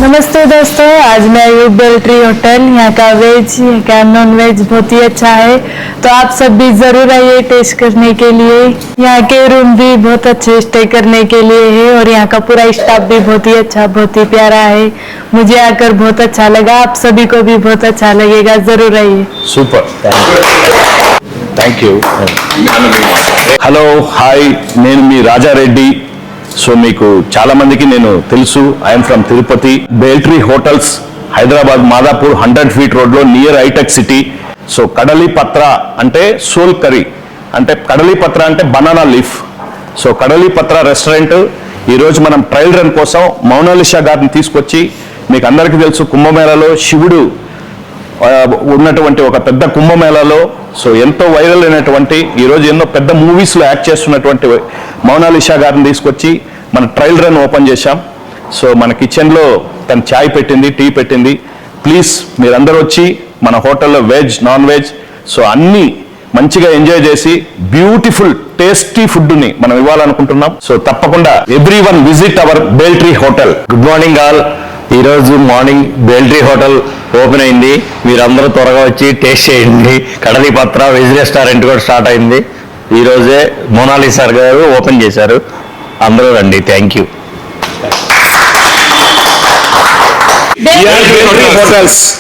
नमस्ते दोस्तों, आज मैं आयु बेल्ट्री होटल। यहाँ का वेज, यहाँ का नॉन वेज बहुत ही अच्छा है, तो आप सब भी जरूर आइए टेस्ट करने के लिए। यहाँ के रूम भी बहुत अच्छे स्टे करने के लिए है और यहाँ का पूरा स्टाफ भी बहुत ही अच्छा, बहुत ही प्यारा है। मुझे आकर बहुत अच्छा लगा, आप सभी को भी बहुत अच्छा लगेगा, जरूर आइए। Super thank you hello hi నేను మీ రాజారెడ్డి సో మీకు చాలా మందికి నేను తెలుసు I'm from Tirupati Beltree hotels Hyderabad Madhapur 100 feet రోడ్లో near hitech city so Kadali Patra అంటే సోల్ కర్రీ అంటే కడలి పత్ర అంటే బనానా లీఫ్ సో కడలి పత్ర రెస్టారెంట్ ఈరోజు మనం ట్రయల్ రన్ కోసం మౌనాలిషా గారిని తీసుకొచ్చి మీకు అందరికీ తెలుసు కుంభమేళలో శివుడు ఉన్నటువంటి ఒక పెద్ద కుంభమేళాలో సో ఎంతో వైరల్ అయినటువంటి ఈరోజు ఎన్నో పెద్ద మూవీస్లో యాక్ట్ చేస్తున్నటువంటి మౌనాలిషా గారిని తీసుకొచ్చి మన ట్రయల్ రన్ ఓపెన్ చేశాం. సో మన కిచెన్లో తను ఛాయ్ పెట్టింది, టీ పెట్టింది. ప్లీజ్ మీరందరూ వచ్చి మన హోటల్లో వెజ్ నాన్ వెజ్ సో అన్నీ మంచిగా ఎంజాయ్ చేసి బ్యూటిఫుల్ టేస్టీ ఫుడ్ని మనం ఇవ్వాలనుకుంటున్నాం. సో తప్పకుండా everyone visit our Beltree hotel. Good morning all. ఈరోజు మార్నింగ్ బేల్ట్రీ హోటల్ ఓపెన్ అయింది. మీరందరూ త్వరగా వచ్చి టేస్ట్ చేయండి. కడలి పత్ర వెజ్ రెస్టారెంట్ కూడా స్టార్ట్ అయింది. ఈరోజే మోనాలిసా గారు ఓపెన్ చేశారు. అందరూ రండి. Thank you. హోటల్స్